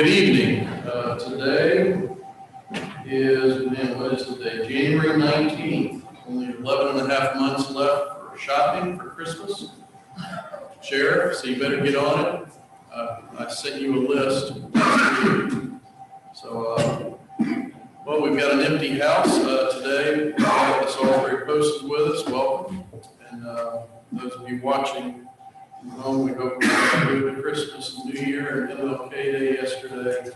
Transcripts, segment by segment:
good evening. Today is, what is today? January 19th. Only 11 and a half months left for shopping for Christmas. Sheriff, so you better get on it. I sent you a list. So, well, we've got an empty house today. We've got the Salisbury Post is with us. Welcome. And those of you watching from home, we hope you had a good Christmas and New Year and MLK Day yesterday.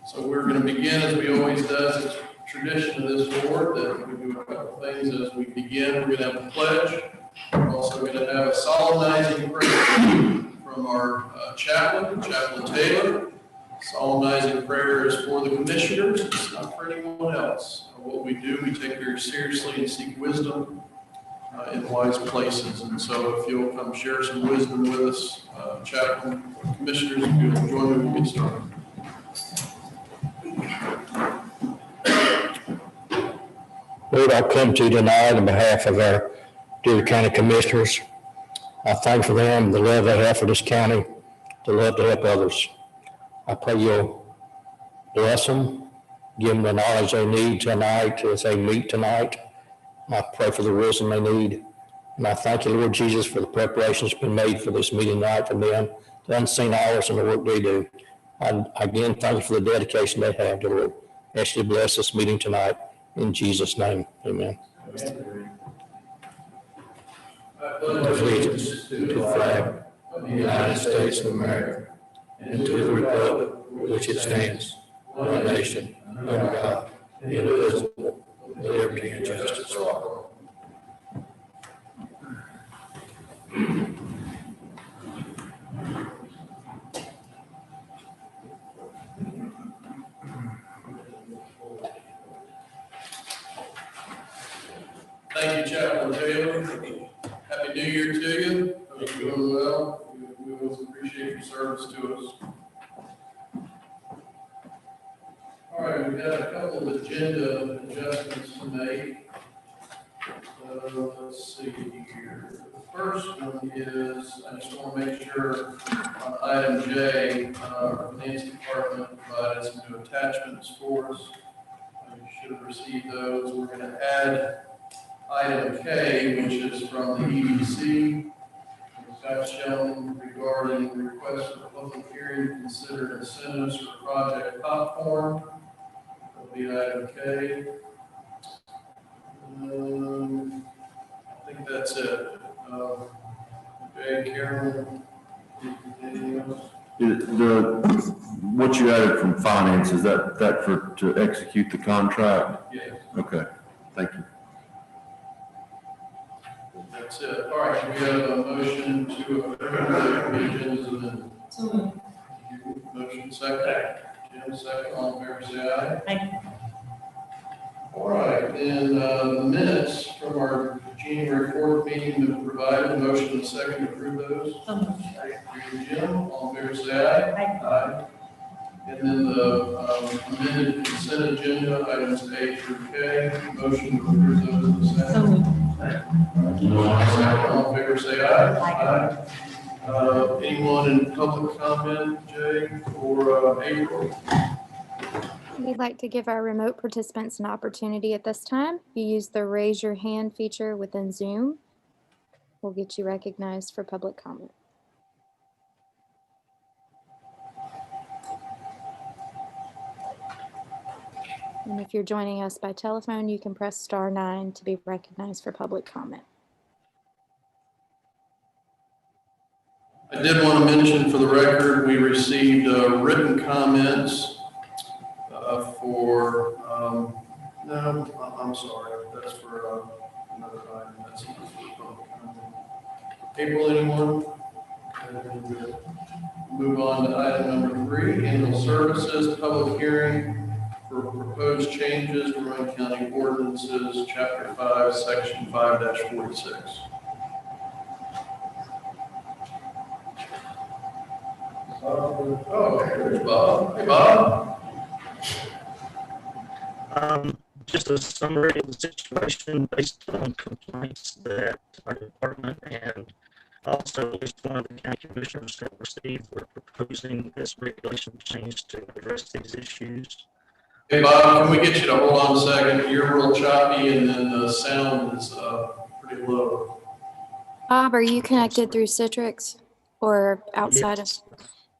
So we're going to begin as we always do. It's tradition of this board that we do a couple things as we begin. We're going to have a pledge. We're also going to have a solemnizing prayer from our chaplain, Chaplain Taylor. Solemnizing prayer is for the commissioners. It's not for anyone else. What we do, we take very seriously and seek wisdom in wise places. And so if you'll come share some wisdom with us, chaplain, commissioners, if you'll join me, we'll get started. Lord, I come to you tonight on behalf of our dear county commissioners. I thank for them, the love they have for this county, the love to help others. I pray you'll bless them, give them the knowledge they need tonight as they meet tonight. I pray for the wisdom they need. And I thank you, Lord Jesus, for the preparations been made for this meeting tonight, for them, the unseen hours and the work they do. I again thank you for the dedication they have to the Lord. I ask you to bless this meeting tonight. In Jesus' name, amen. Allegiance to the flag of the United States of America and to the republic for which it stands, one nation, under God, indivisible, with liberty and justice for all. Thank you, Chaplain Taylor. Happy New Year to you. Hope you're doing well. We always appreciate your service to us. All right, we've got a couple of agenda adjustments to make. Let's see here. The first one is, I just want to make sure on item J, our finance department provided some new attachments for us. You should have received those. We're going to add item K, which is from the EDC, Scott Sheldon, regarding request for public hearing to consider incentives for Project Popcorn. That'll be item K. I think that's it. Okay, Carolyn, anything else? What you added from finance, is that for to execute the contract? Yes. Okay, thank you. That's it. All right, we have a motion to approve the agendas amendment. Motion second. Jim second. All in favor, say aye. Aye. All right, then the minutes from our January 4th meeting that were provided, motion and second to approve those. Jim, all in favor, say aye. Aye. And then the amended consent agenda, items A through K, motion to approve those in the second. All in favor, say aye. Aye. Anyone in public comment, Jay, or April? We'd like to give our remote participants an opportunity at this time. You use the raise your hand feature within Zoom. We'll get you recognized for public comment. And if you're joining us by telephone, you can press *9 to be recognized for public comment. I did want to mention for the record, we received written comments for, no, I'm sorry, that's for another item. That's not for public comment. April, anyone? Move on to item number 3, annual services, public hearing for proposed changes to Rowan County ordinances, Chapter 5, Section 5-46. Oh, there's Bob. Hey, Bob. Just a summary of the situation based on complaints that our department and Also, at least one of the county commissioners have received, we're proposing this regulation change to address these issues. Hey, Bob, can we get you to hold on a second? You're real choppy and then the sound is pretty low. Bob, are you connected through Citrix or outside of? Yes.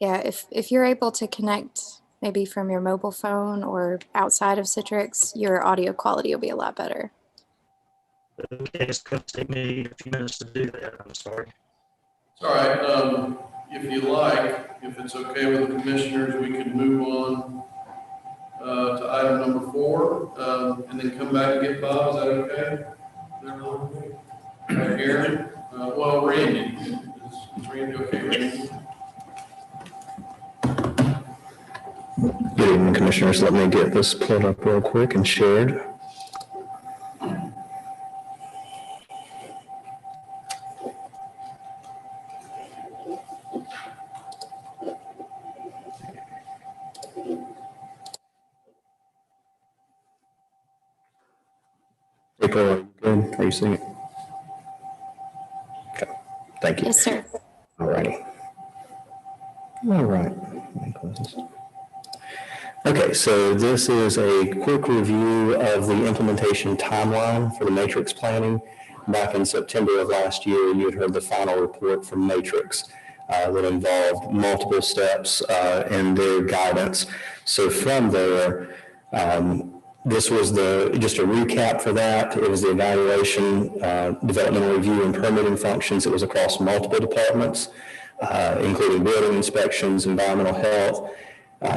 Yeah, if you're able to connect maybe from your mobile phone or outside of Citrix, your audio quality will be a lot better. Okay, it's going to take me a few minutes to do that. I'm sorry. It's all right. If you like, if it's okay with the commissioners, we can move on to item number 4, and then come back and get Bob. Is that okay? Right here. Well, Randy. Is Randy okay, Randy? Good evening, Commissioners. Let me get this pulled up real quick and shared. April, are you good? Are you seeing it? Okay, thank you. Yes, sir. All righty. All right. Let me close this. Okay, so this is a quick review of the implementation timeline for the matrix planning. Back in September of last year, you had heard the final report from Matrix that involved multiple steps in their guidance. So from there, this was just a recap for that. It was the evaluation, developmental review, and permitting functions. It was across multiple departments, including building inspections, environmental health,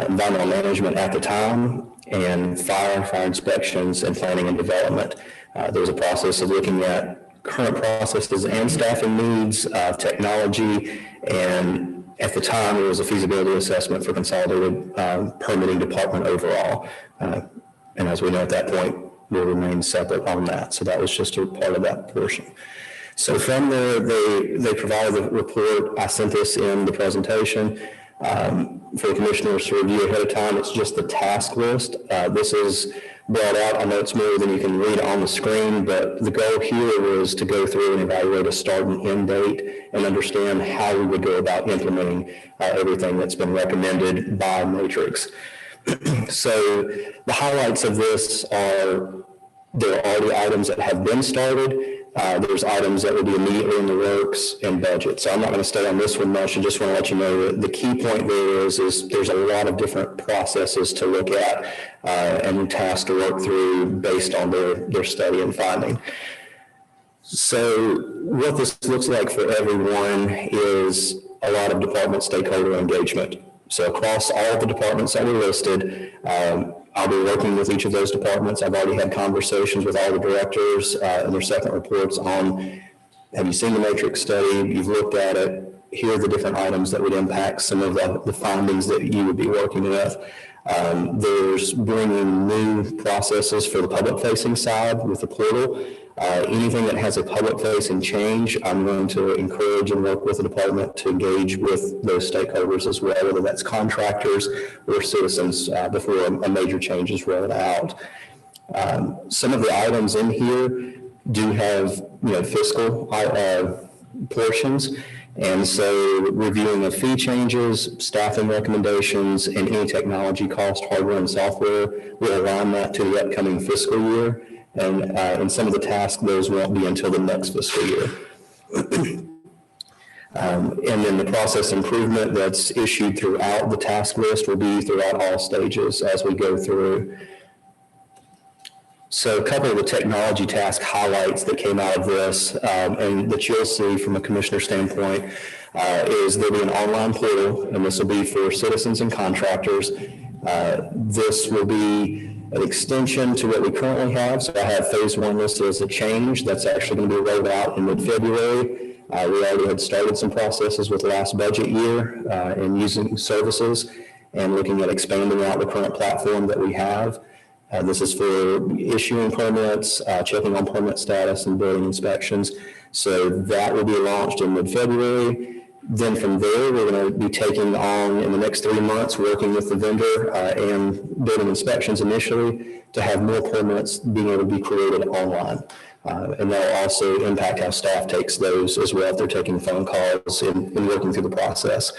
environmental management at the time, and fire inspections, and planning and development. There was a process of looking at current processes and staffing needs, technology, and at the time, it was a feasibility assessment for consolidated permitting department overall. And as we know at that point, we'll remain separate on that. So that was just a part of that portion. So from there, they provided the report. I sent this in the presentation for the commissioners to review ahead of time. It's just the task list. This is brought out. I know it's more than you can read on the screen, but the goal here was to go through and evaluate a start and end date and understand how we would go about implementing everything that's been recommended by Matrix. So the highlights of this are there are already items that have been started. There's items that will be immediately in the works and budget. So I'm not going to stay on this one much. I just want to let you know that the key point there is there's a lot of different processes to look at and tasks to work through based on their study and finding. So what this looks like for everyone is a lot of department stakeholder engagement. So across all of the departments that were listed, I'll be working with each of those departments. I've already had conversations with all the directors and their second reports on, have you seen the matrix study? You've looked at it. Here are the different items that would impact some of the findings that you would be working with. There's bringing new processes for the public-facing side with the portal. Anything that has a public-facing change, I'm going to encourage and work with the department to engage with those stakeholders as well, whether that's contractors or citizens before a major change is rolled out. Some of the items in here do have, fiscal portions. And so reviewing of fee changes, staffing recommendations, and any technology cost, hardware and software, will align that to the upcoming fiscal year. And in some of the tasks, those won't be until the next fiscal year. And then the process improvement that's issued throughout the task list will be throughout all stages as we go through. So a couple of the technology task highlights that came out of this and that you'll see from a commissioner standpoint is there'll be an online portal, and this will be for citizens and contractors. This will be an extension to what we currently have. So I have phase 1 listed as a change that's actually going to be rolled out in mid-February. We already had started some processes with last budget year in using services and looking at expanding out the current platform that we have. This is for issuing permits, checking on permit status, and building inspections. So that will be launched in mid-February. Then from there, we're going to be taking on, in the next 3 months, working with the vendor and building inspections initially to have more permits being able to be created online. And that'll also impact how staff takes those as well if they're taking phone calls and working through the process.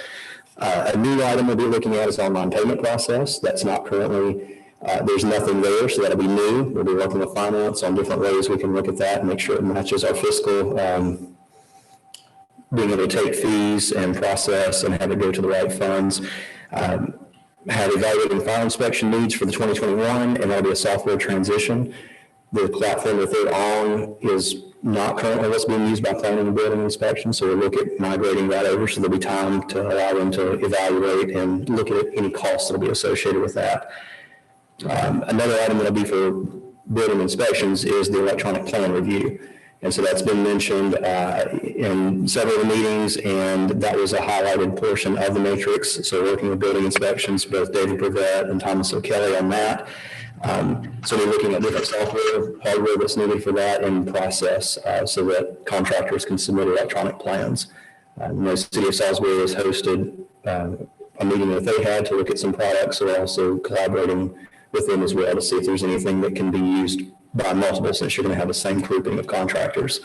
A new item we'll be looking at is online payment process. That's not currently, there's nothing there, so that'll be new. We'll be working with finance on different ways we can look at that and make sure it matches our fiscal, being able to take fees and process and have it go to the right funds. Have evaluating fire inspection needs for the 2021, and that'll be a software transition. The platform that they're on is not currently what's being used by planning and building inspection, so we'll look at migrating that over so there'll be time to allow them to evaluate and look at any costs that'll be associated with that. Another item that'll be for building inspections is the electronic plan review. And so that's been mentioned in several of the meetings, and that was a highlighted portion of the matrix. So working with building inspections, both David Brevet and Thomas O'Kelly on that. So we're looking at different software, hardware that's needed for that and process so that contractors can submit electronic plans. The City of Salisbury has hosted a meeting that they had to look at some products. So we're also collaborating with them as well to see if there's anything that can be used by multiple, since you're going to have the same grouping of contractors.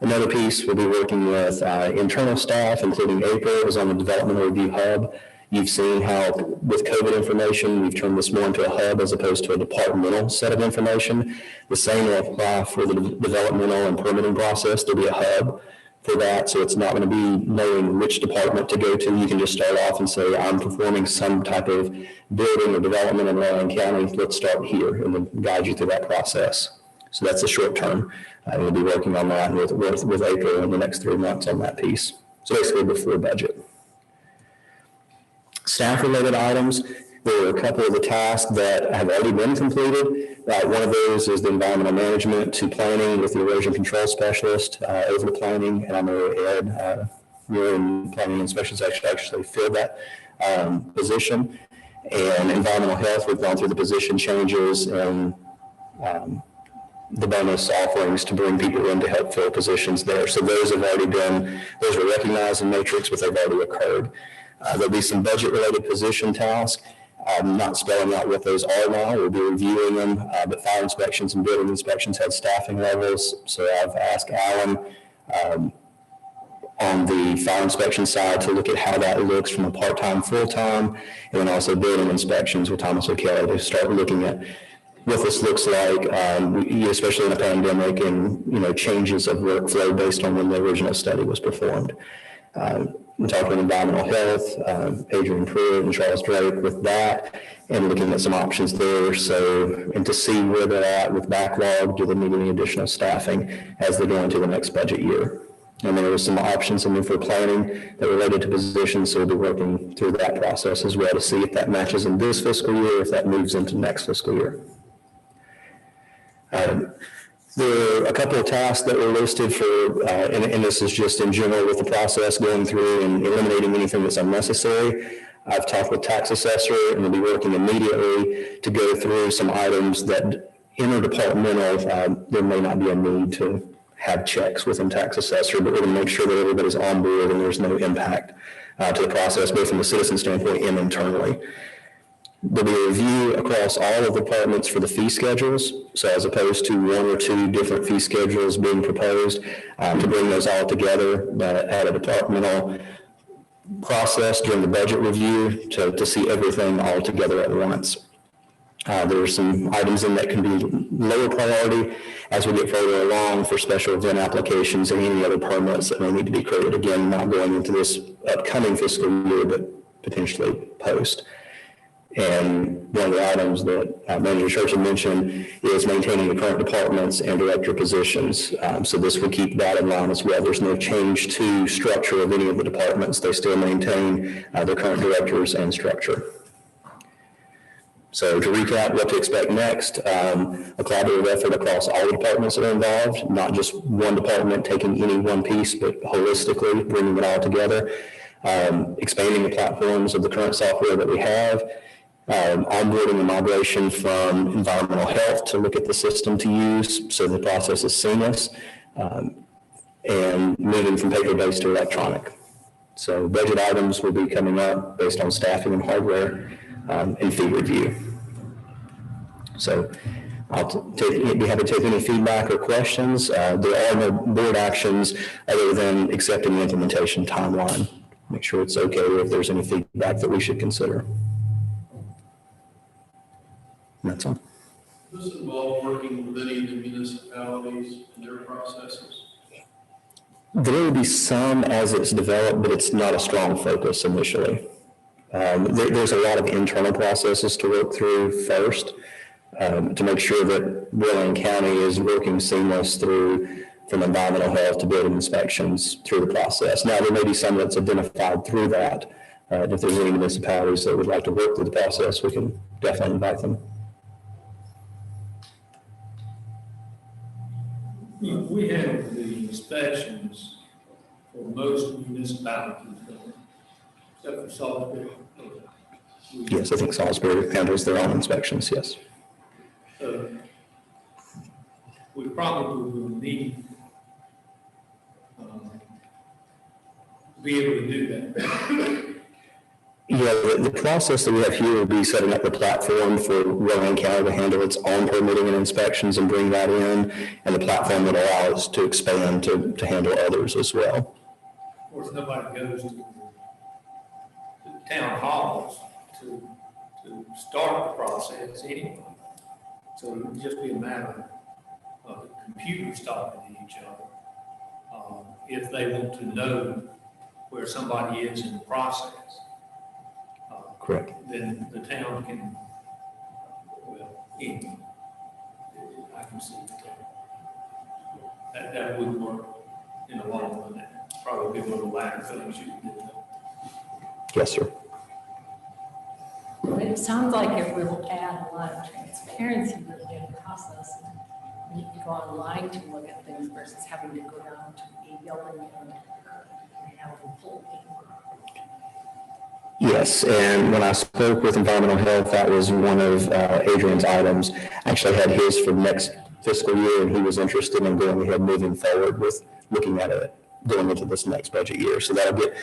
Another piece we'll be working with internal staff, including April, is on the Developmental Review Hub. You've seen how with COVID information, we've turned this more into a hub as opposed to a departmental set of information. The same will apply for the developmental and permitting process. There'll be a hub for that, so it's not going to be knowing which department to go to. You can just start off and say, I'm performing some type of building or development in Lorain County. Let's start here, and then guide you through that process. So that's a short term. We'll be working on that with April in the next 3 months on that piece. So basically before budget. Staff-related items, there are a couple of the tasks that have already been completed. One of those is the environmental management to planning with the erosion control specialist over to planning, and I know Ed, we're in planning inspections actually filled that position. And environmental health, we've gone through the position changes and the bonus offerings to bring people in to help fill positions there. So those have already been, those were recognized in matrix, but they've already occurred. There'll be some budget-related position tasks. I'm not spelling out what those are now. We'll be reviewing them, but fire inspections and building inspections had staffing levels. So I've asked Alan on the fire inspection side to look at how that looks from a part-time, full-time, and then also building inspections with Thomas O'Kelly to start looking at what this looks like, especially in a pandemic and changes of workflow based on when the original study was performed. We're talking environmental health, Adrian Pruitt and Charles Drake with that, and looking at some options there. So, and to see where they're at with backlog, do they need any additional staffing as they go into the next budget year? And there were some options in there for planning that related to positions, so we'll be working through that process as well to see if that matches in this fiscal year, if that moves into next fiscal year. There are a couple of tasks that were listed for, and this is just in general with the process going through and eliminating anything that's unnecessary. I've talked with tax assessor and we'll be working immediately to go through some items that interdepartmental, there may not be a need to have checks within tax assessor, but we're going to make sure that everybody's on board and there's no impact to the process, both from a citizen standpoint and internally. There'll be a review across all of the departments for the fee schedules. So as opposed to 1 or 2 different fee schedules being proposed, to bring those all together at a departmental process during the budget review to see everything all together at once. There are some items in that can be lower priority as we get further along for special event applications and any other permits that may need to be created. Again, not going into this upcoming fiscal year, but potentially post. And one of the items that Manager Church had mentioned is maintaining the current departments and director positions. So this will keep that in line as well. There's no change to structure of any of the departments. They still maintain their current directors and structure. So to recap what to expect next, a collaborative effort across all the departments that are involved, not just one department taking any one piece, but holistically bringing it all together, expanding the platforms of the current software that we have, onboarding the migration from environmental health to look at the system to use so the process is seamless, and moving from paper-based to electronic. So budget items will be coming up based on staffing and hardware, and fee review. So be happy to take any feedback or questions. There are no board actions other than accepting the implementation timeline. Make sure it's okay if there's any feedback that we should consider. And that's all. Does this involve working with any of the municipalities and their processes? There will be some as it's developed, but it's not a strong focus initially. There's a lot of internal processes to work through first to make sure that Wayland County is working seamless through from environmental health to building inspections through the process. Now, there may be some that's identified through that. If there's any municipalities that would like to work through the process, we can definitely invite them. We have the inspections for most municipalities, except for Salisbury. Yes, I think Salisbury handles their own inspections, yes. We probably will need to be able to do that. Yeah, the process that we have here will be setting up the platform for Wayland County to handle its own permitting and inspections and bring that in, and the platform would allow us to expand to handle others as well. Of course, nobody goes to the town halls to start the process anyway. So it would just be a matter of the computers talking to each other. If they want to know where somebody is in the process. Correct. Then the town can, well, I can see that would work in the long run. That'd probably be one of the latter things you can do. Yes, sir. It sounds like it will add a lot of transparency really in the process. You can go online to look at things versus having to go down to a building and have a full paper. Yes, and when I spoke with environmental health, that was one of Adrian's items. I actually had his for next fiscal year, and he was interested in going ahead, moving forward with looking at it going into this next budget year. So that'll get,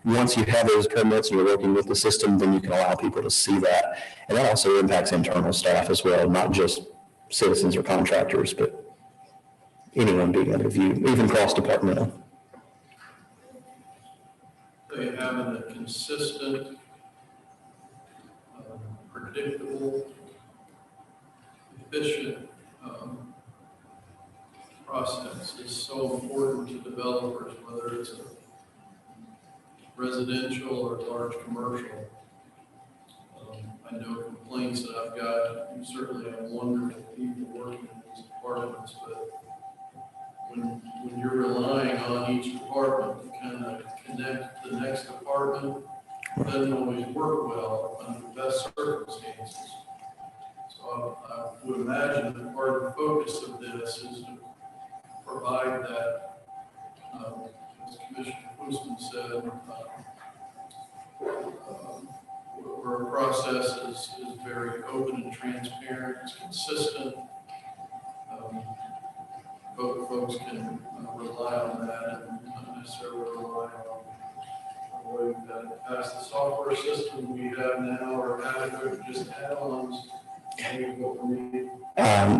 once you have those permits and you're working with the system, then you can allow people to see that. And that also impacts internal staff as well, not just citizens or contractors, but anyone being able to view, even cross-departmental. They having a consistent, predictable, efficient process is so important to developers, whether it's a residential or large commercial. I know complaints that I've got, you certainly have wonderful people working in these departments, but when you're relying on each department to kind of connect to the next department, it doesn't always work well under the best circumstances. So I would imagine that part of the focus of this is to provide that, as Commissioner Quiston said, where a process is very open and transparent, it's consistent. Folks can rely on that and not necessarily rely on the way we've got to pass the software system we have now, or adequate just add-ons.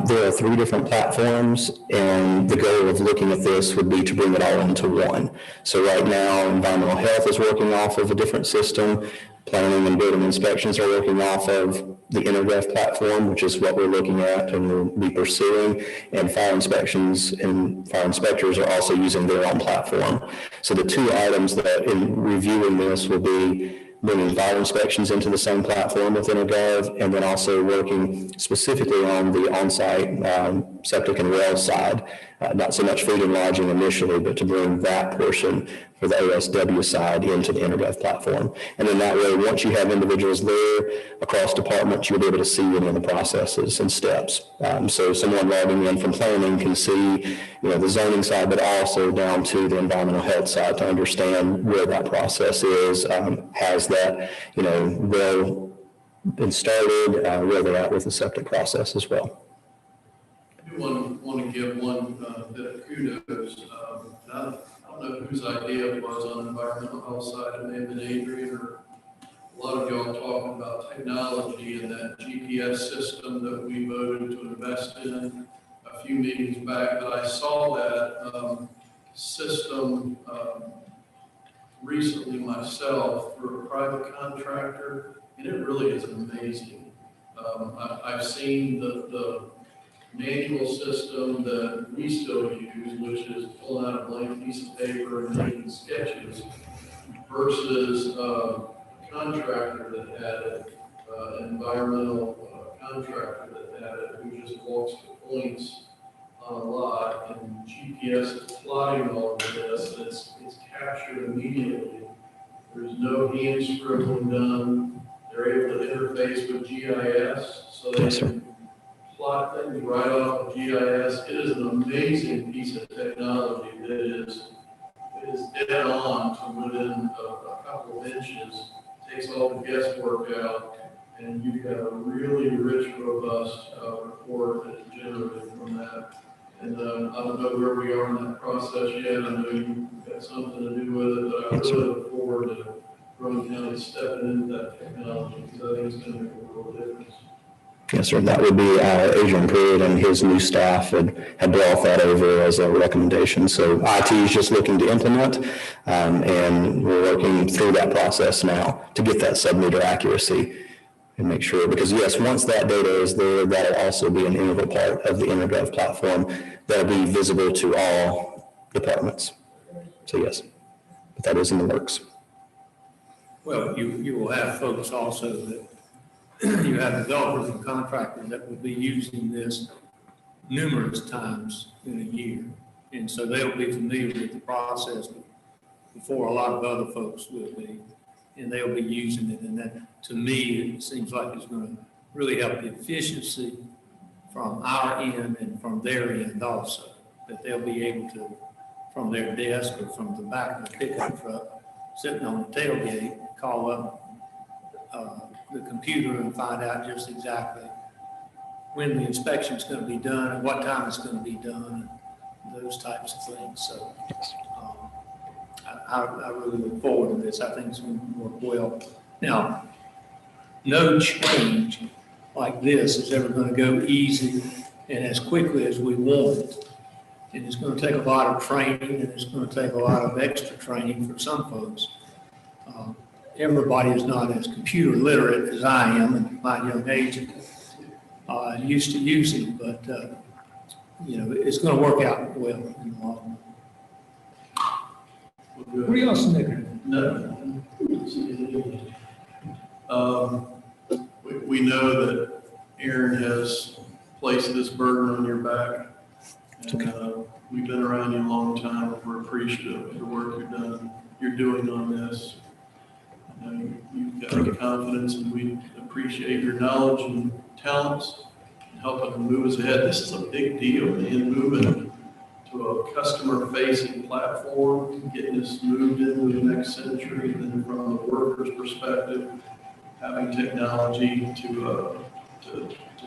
There are 3 different platforms, and the goal of looking at this would be to bring it all into one. So right now, environmental health is working off of a different system. Planning and building inspections are working off of the InterGov platform, which is what we're looking at and we'll be pursuing. And fire inspections and fire inspectors are also using their own platform. So the 2 items that in reviewing this will be bringing fire inspections into the same platform with InterGov, and then also working specifically on the on-site septic and well side, not so much food and lodging initially, but to bring that portion for the OSW side into the InterGov platform. And then that way, once you have individuals there across departments, you'll be able to see any of the processes and steps. So someone logging in from planning can see, the zoning side, but also down to the environmental health side to understand where that process is, has that, well been started, where they're at with the septic process as well. One want to give one bit of kudos. I don't know whose idea it was on the environmental health side. It may have been Adrian or a lot of y'all talking about technology and that GPS system that we voted to invest in a few meetings back. But I saw that system recently myself through a private contractor, and it really is amazing. I've seen the manual system that we still use, which is pulling out a blank piece of paper and making sketches, versus a contractor that had it, an environmental contractor that had it, who just walks the points on a lot, and GPS is plotting all of this, and it's captured immediately. There's no hand scribbling done. They're able to interface with GIS, so they can plot things right off of GIS. It is an amazing piece of technology that is dead on to within a couple of inches, takes all the guesswork out, and you've got a really rich, robust report that's generated from that. And I don't know where we are in that process yet. I know you've got something to do with it, but I really look forward to Rowan County stepping into that technology, because I think it's going to make a world of difference. Yes, sir. That would be Adrian Pruitt and his new staff had brought that over as a recommendation. So IT is just looking to implement, and we're working through that process now to get that sub-meter accuracy and make sure, because yes, once that data is there, that'll also be an integral part of the InterGov platform that'll be visible to all departments. So yes, but that is in the works. Well, you will have folks also that you have developers and contractors that will be using this numerous times in a year. And so they'll be familiar with the process before a lot of other folks will be, and they'll be using it. And that, to me, it seems like it's going to really help the efficiency from our end and from their end also, that they'll be able to, from their desk or from the back of the pickup truck, sitting on the tailgate, call up the computer and find out just exactly when the inspection is going to be done and what time it's going to be done, and those types of things. So I really look forward to this. I think it's going to work well. Now, no change like this is ever going to go easy and as quickly as we want it. And it's going to take a lot of training, and it's going to take a lot of extra training for some folks. Everybody is not as computer literate as I am at my young age, used to using, but it's going to work out well in the long run. What are y'all snickering? No. We know that Aaron has placed this burden on your back. And, we've been around you a long time. We're appreciative of the work you're doing on this. You've got our confidence, and we appreciate your knowledge and talents and helping to move us ahead. This is a big deal, man, moving to a customer-facing platform, getting us moved into the next century, and then from the worker's perspective, having technology to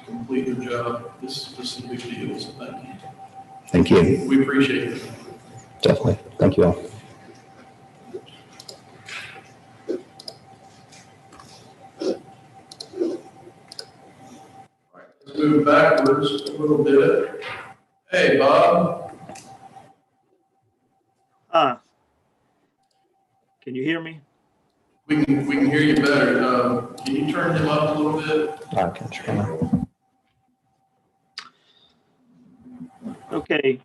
complete your job. This is a big deal, so thank you. Thank you. We appreciate it. Definitely. Thank you all. Let's move backwards a little bit. Hey, Bob. Can you hear me? We can hear you better. Can you turn him up a little bit? I can try. Okay.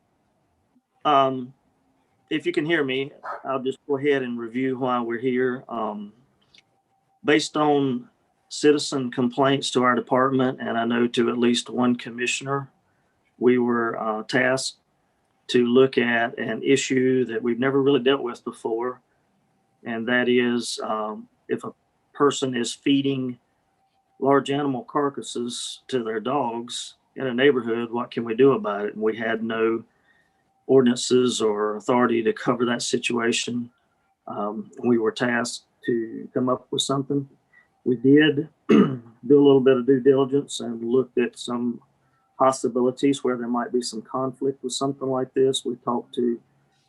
If you can hear me, I'll just go ahead and review why we're here. Based on citizen complaints to our department, and I know to at least one commissioner, we were tasked to look at an issue that we've never really dealt with before. And that is if a person is feeding large animal carcasses to their dogs in a neighborhood, what can we do about it? And we had no ordinances or authority to cover that situation. We were tasked to come up with something. We did do a little bit of due diligence and looked at some possibilities where there might be some conflict with something like this. We talked to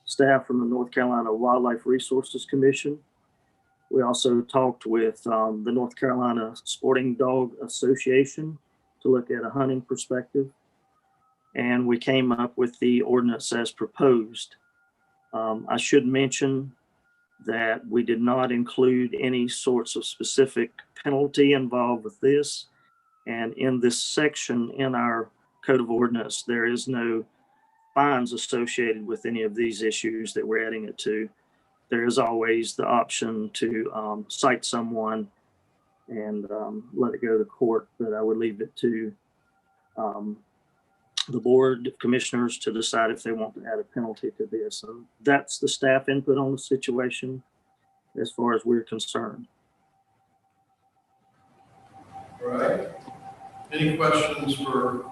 staff from the North Carolina Wildlife Resources Commission. We also talked with the North Carolina Sporting Dog Association to look at a hunting perspective. And we came up with the ordinance as proposed. I should mention that we did not include any sorts of specific penalty involved with this. And in this section in our code of ordinance, there is no fines associated with any of these issues that we're adding it to. There is always the option to cite someone and let it go to court, but I would leave it to the board of commissioners to decide if they want to add a penalty to this. So that's the staff input on the situation as far as we're concerned. All right. Any questions for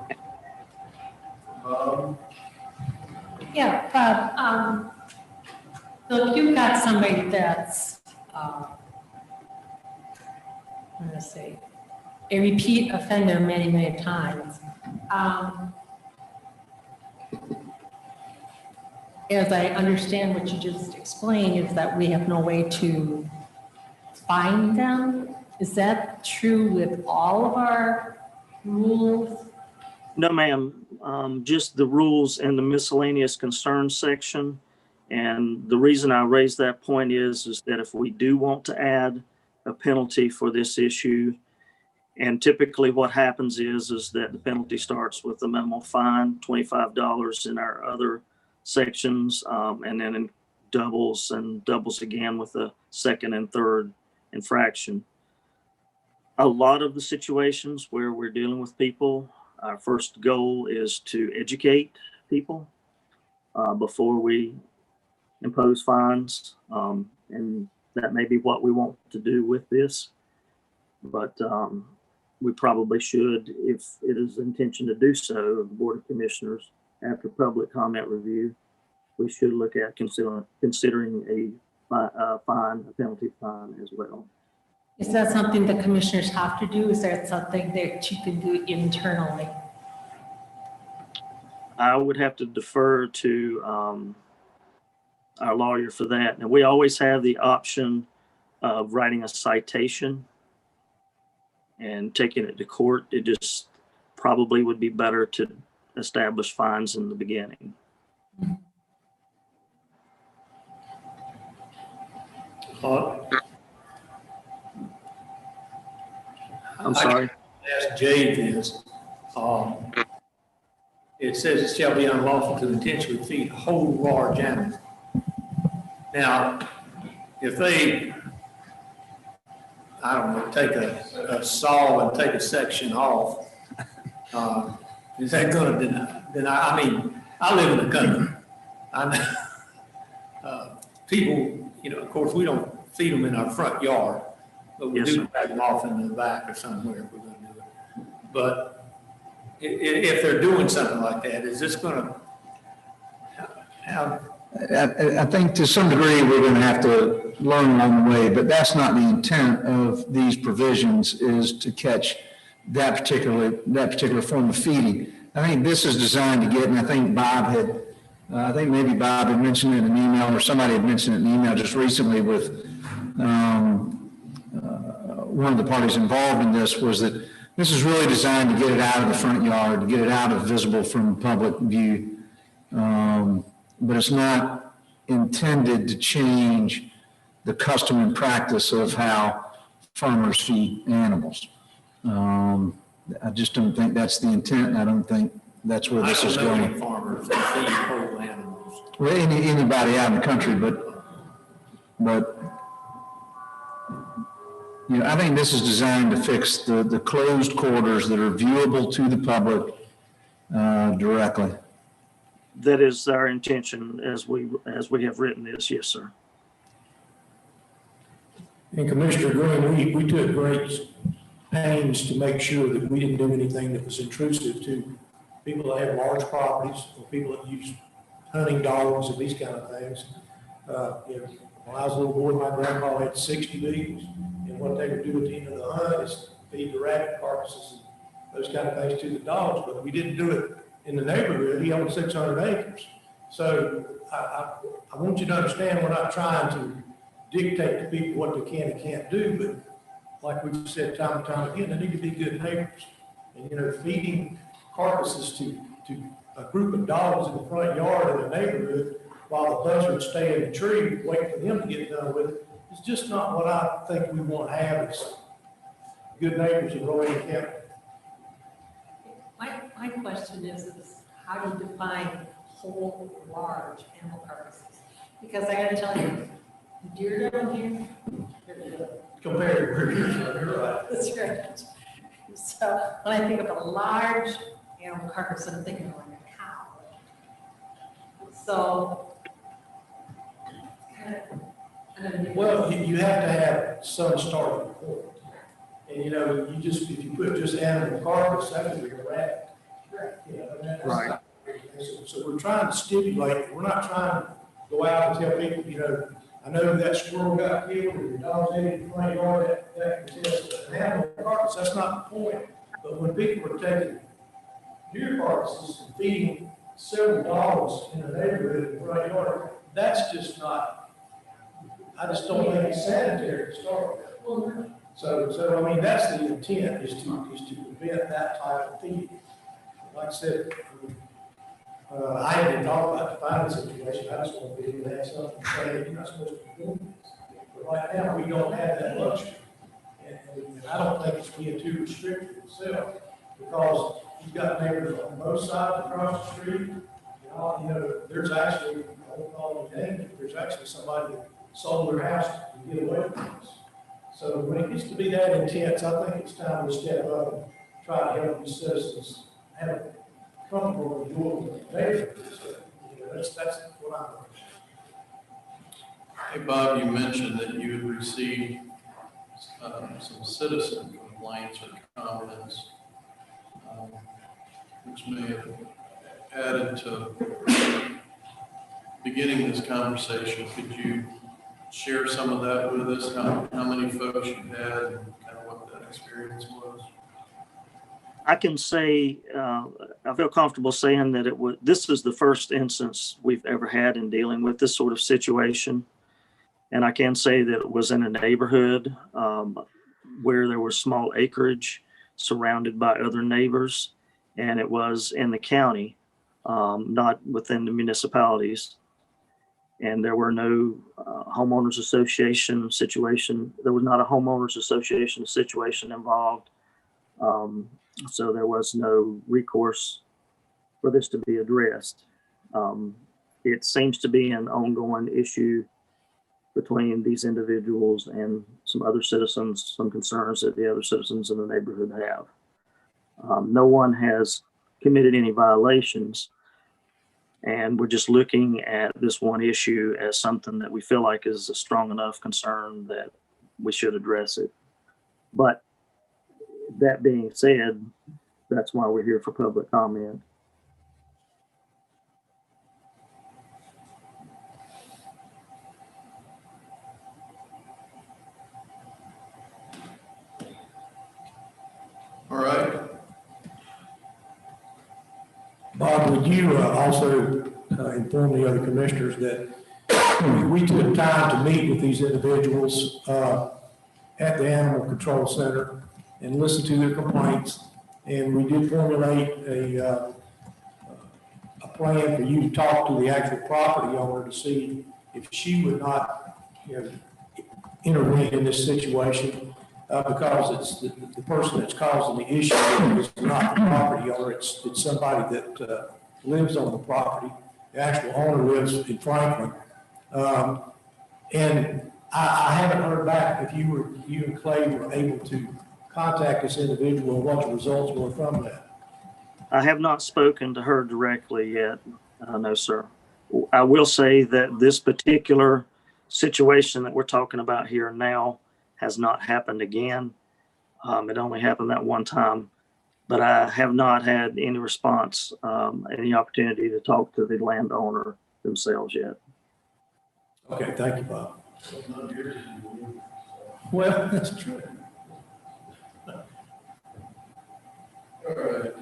Bob? Yeah, Bob, so if you've got somebody that's, I'm gonna say, a repeat offender many, many times, as I understand what you just explained, is that we have no way to find them. Is that true with all of our rules? No, ma'am, just the rules in the miscellaneous concerns section. And the reason I raised that point is that if we do want to add a penalty for this issue, and typically what happens is that the penalty starts with a minimal fine, $25 in our other sections, and then it doubles and doubles again with a second and third infraction. A lot of the situations where we're dealing with people, our first goal is to educate people before we impose fines. And that may be what we want to do with this, but we probably should, if it is the intention to do so, the Board of Commissioners, after public comment review, we should look at considering a fine, a penalty fine as well. Is that something the commissioners have to do? Is that something that you can do internally? I would have to defer to our lawyer for that. And we always have the option of writing a citation and taking it to court. It just probably would be better to establish fines in the beginning. I'm sorry. Ask Jay this. It says it shall be unlawful to intentionally feed whole large animals. Now, if they, I don't know, take a saw and take a section off, is that going to deny? I mean, I live in the country. People, of course, we don't feed them in our front yard, but we do drag them off in the back or somewhere if we're going to do it. But if they're doing something like that, is this going to have? I think to some degree, we're going to have to learn along the way, but that's not the intent of these provisions, is to catch that particular form of feeding. I think this is designed to get, and I think maybe Bob had mentioned it in an email, or somebody had mentioned it in an email just recently with one of the parties involved in this, was that this is really designed to get it out of the front yard, to get it out of visible from public view. But it's not intended to change the custom and practice of how farmers feed animals. I just don't think that's the intent, and I don't think that's where this is going. I don't know any farmers that feed whole animals. Well, anybody out in the country, but I think this is designed to fix the closed quarters that are viewable to the public directly. That is our intention as we have written this. Yes, sir. And Commissioner Green, we took great pains to make sure that we didn't do anything that was intrusive to people that have large properties or people that use hunting dogs and these kind of things. When I was a little boy, my grandpa had 60 beagles, and what they would do at the end of the hunt is feed the rabbit carcasses those kind of things to the dogs, but we didn't do it in the neighborhood. He owned 600 acres. So I want you to understand, we're not trying to dictate to people what they can and can't do, but like we've said time and time again, they need to be good neighbors. And, you know, feeding carcasses to a group of dogs in the front yard in a neighborhood while the buzzards stay in the tree, waiting for them to get done with it, is just not what I think we want to have as good neighbors in Rowan County. My question is how do you define whole large animal carcasses? Because I gotta tell you, deer down here, they're good. Compared to where you're right. That's right. So when I think of a large animal carcass, I'm thinking like a cow. So, Well, you have to have some starting point. And, you know, if you put just animal carcass, that could be a rat. You know, and that's Right. not- So we're trying to stimulate, we're not trying to go out and tell people, you know, I know that squirrel got killed or your dog's ate in the front yard, that can test an animal carcass, that's not the point. But when people are taking deer carcasses and feeding several dogs in a neighborhood in the front yard, that's just not, I just don't think it's sanitary to start with. So I mean, that's the intent, is to prevent that type of feeding. Like I said, I didn't talk about the finance situation, I just want people to have something to say, you're not supposed to be doing this. But right now, we don't have that luxury. And I don't think it's being too restrictive itself, because you've got neighbors on both sides across the street. You know, there's actually, I won't call them names, but there's actually somebody that sold their house to get away from this. So when it gets to be that intense, I think it's time to step up and try to help these citizens have a comfortable and enjoyable neighborhood. So, you know, that's what I'm. Hey, Bob, you mentioned that you had received some citizen complaints or comments, which may have added to beginning this conversation. Could you share some of that with us? How many folks you had and kind of what that experience was? I can say, I feel comfortable saying that this is the first instance we've ever had in dealing with this sort of situation. And I can say that it was in a neighborhood where there was small acreage surrounded by other neighbors. And it was in the county, not within the municipalities. And there were no homeowners association situation. There was not a homeowners association situation involved. So there was no recourse for this to be addressed. It seems to be an ongoing issue between these individuals and some other citizens, some concerns that the other citizens in the neighborhood have. No one has committed any violations, and we're just looking at this one issue as something that we feel like is a strong enough concern that we should address it. But that being said, that's why we're here for public comment. All right. Bob, would you also inform the other commissioners that we took time to meet with these individuals at the Animal Control Center and listen to their complaints, and we did formulate a plan for you to talk to the actual property owner to see if she would not, you know, intervene in this situation, because it's the person that's causing the issue is not the property owner, it's somebody that lives on the property. The actual owner lives in Franklin. And I haven't heard back if you and Clay were able to contact this individual and what the results were from that. I have not spoken to her directly yet. No, sir. I will say that this particular situation that we're talking about here now has not happened again. It only happened that one time, but I have not had any response, any opportunity to talk to the landowner themselves yet. Okay, thank you, Bob. Well, that's true. All right.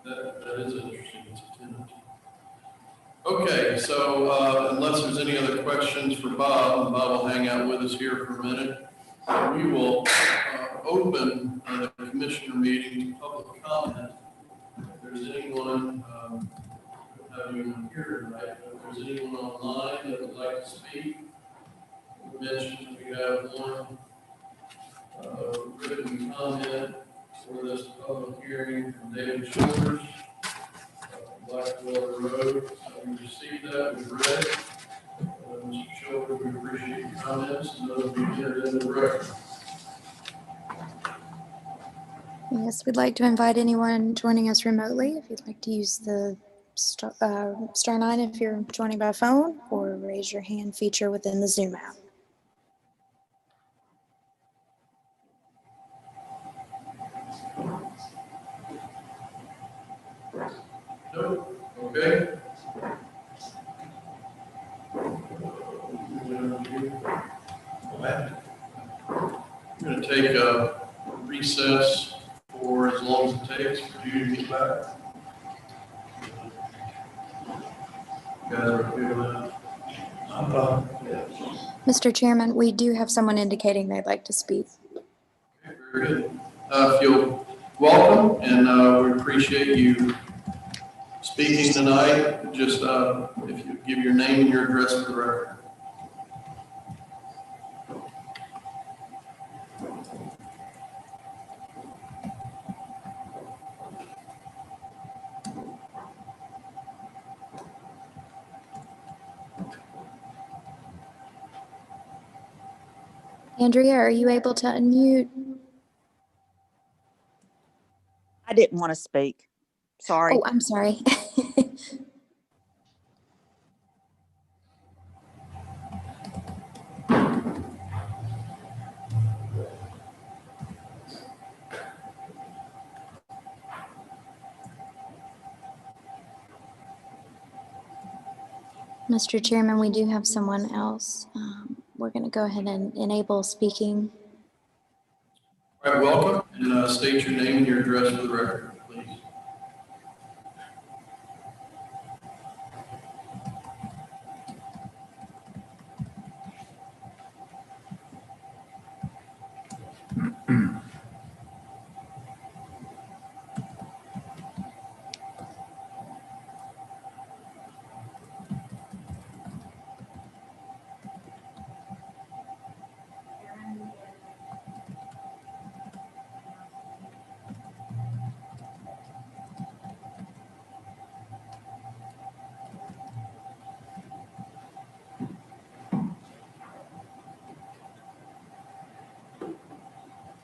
That is interesting, it's a tenant. Okay, so unless there's any other questions for Bob, and Bob will hang out with us here for a minute. We will open the commissioner meeting to public comment. If there's anyone, have anyone here tonight, if there's anyone online that would like to speak, we mentioned we have one written comment for this public hearing from David Childers, Blackwater Road. So we received that, we read it. Mr. Childers, we appreciate your comments, and those will be entered in the record. Yes, we'd like to invite anyone joining us remotely. If you'd like to use the star 9 if you're joining by phone, or raise your hand feature within the Zoom app. No? Okay. We're going to take a recess for as long as it takes for you to get back. You guys are okay with that? I'm fine. Mr. Chairman, we do have someone indicating they'd like to speak. Okay, very good. If you'll welcome, and we appreciate you speaking tonight. Just if you give your name and your address for the record. Andrea, are you able to unmute? I didn't want to speak. Sorry. Oh, I'm sorry. Mr. Chairman, we do have someone else. We're going to go ahead and enable speaking. All right, welcome, and state your name and your address for the record, please.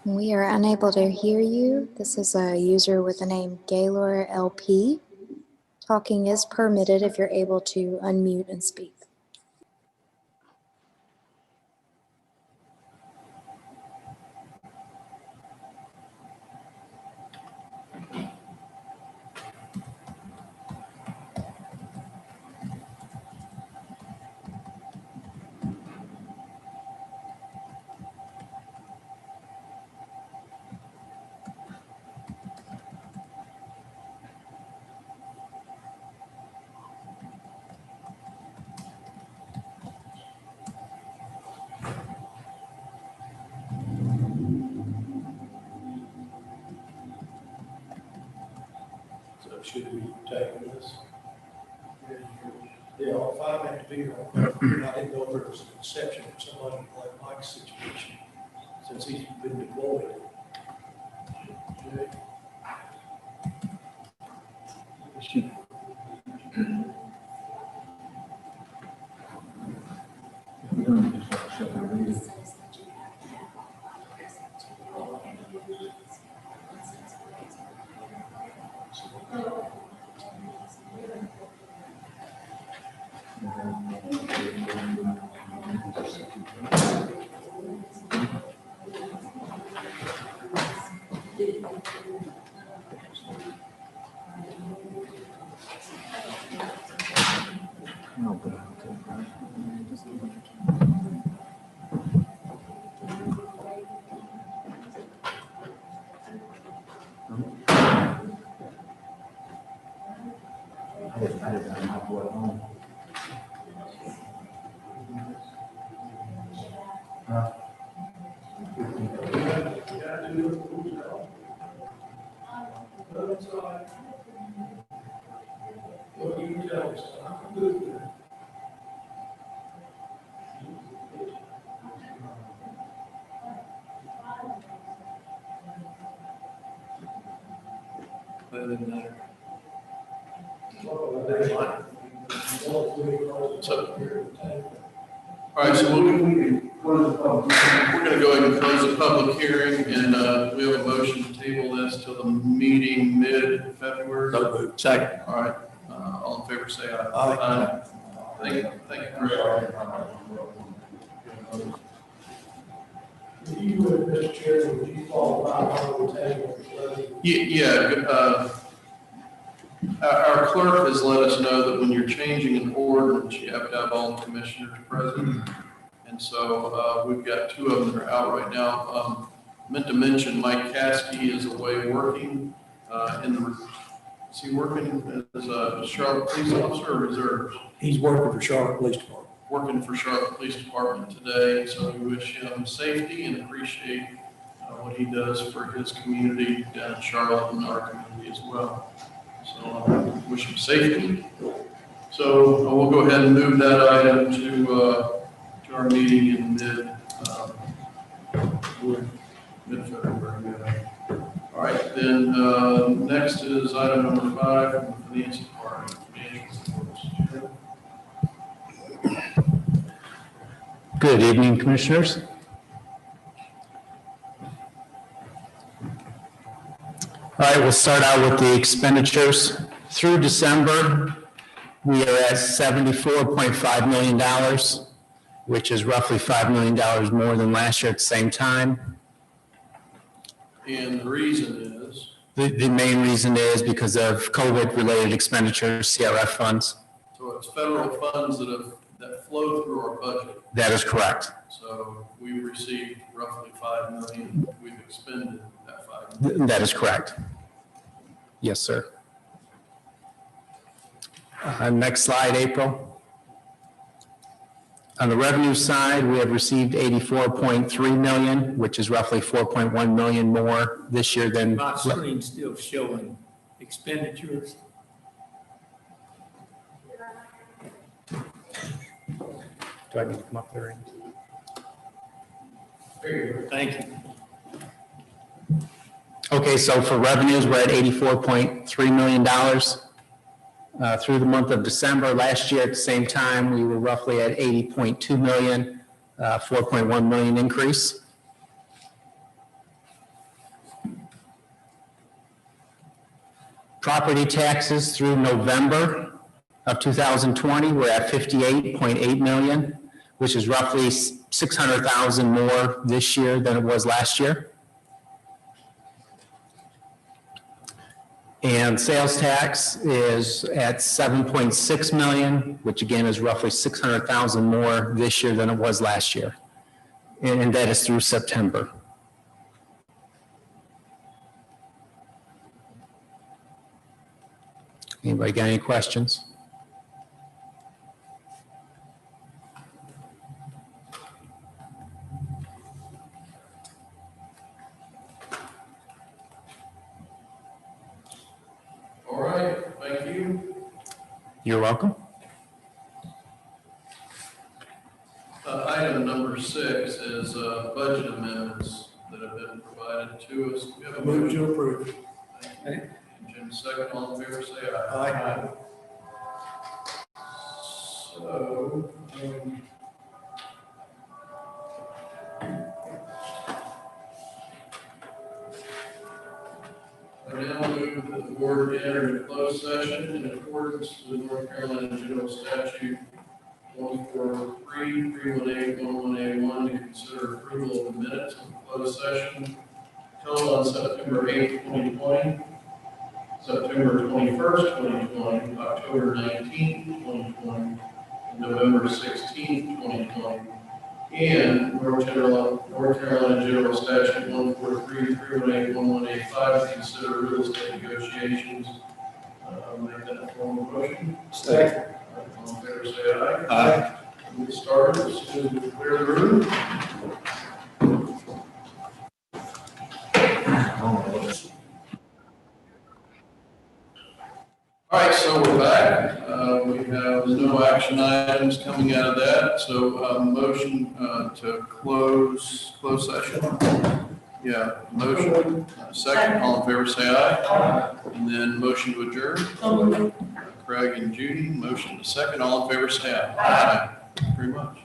We are unable to hear you. This is a user with the name Gaylor LP. Talking is permitted if you're able to unmute and speak. So should we take this? Yeah, all five have to be here. I didn't know if there was an exception for somebody like Mike's situation, since he's been deployed. Doesn't matter. All right, so we're going to go ahead and close the public hearing, and we have a motion to table this till the meeting mid-February. Second. All right, all in favor, say aye. Aye. Thank you, Chris. You would, Mr. Chairman, would you follow my table? Yeah, our clerk has let us know that when you're changing an ordinance, you have to have all the commissioners present. And so we've got two of them that are out right now. Meant to mention Mike Caskey is away working is he working as a Charlotte Police Officer or reserves? He's working for Charlotte Police Department. Working for Charlotte Police Department today, so we wish him safety and appreciate what he does for his community down in Charlotte and our community as well. So wish him safety. So we'll go ahead and move that item to our meeting in mid-February. All right, then next is item number 5 from the Finance Department. Financial reports. Good evening, Commissioners. All right, we'll start out with the expenditures. Through December, we are at $74.5 million, which is roughly $5 million more than last year at the same time. And the reason is? The main reason is because of COVID-related expenditures, CRF funds. So it's federal funds that flow through our budget. That is correct. So we received roughly $5 million. We've expended that $5 million. That is correct. Yes, sir. Next slide, April. On the revenue side, we have received $84.3 million, which is roughly $4.1 million more this year than. My screen's still showing expenditures. Do I need to come up there? Thank you. Okay, so for revenues, we're at $84.3 million. Through the month of December last year at the same time, we were roughly at $80.2 million, 4.1 million increase. Property taxes through November of 2020, we're at $58.8 million, which is roughly $600,000 more this year than it was last year. And sales tax is at $7.6 million, which again is roughly $600,000 more this year than it was last year. And that is through September. Anybody got any questions? All right, thank you. You're welcome. Item number 6 is budget amendments that have been provided to us. We have a Move to motion. approve. Thank you. Jim, second, all in favor, say aye. Aye. So, I now move that the board enter into closed session in accordance with North Carolina General Statute 143, 318, 11A1 to consider approval of the minutes of the closed session held on September 8th, 2020, September 21st, 2020, October 19th, 2020, and November 16th, 2020, and North Carolina General Statute 143, 318, 1185 to consider real estate negotiations. Make that a formal motion. Second. All in favor, say aye. Aye. We'll get started as soon as we clear the room. All right, so we're back. We have no action items coming out of that. So motion to close session. Yeah, motion. Second, all in favor, say aye. Aye. And then motion to adjourn. Craig and Judy, motion to second, all in favor, say aye. Aye. Very much.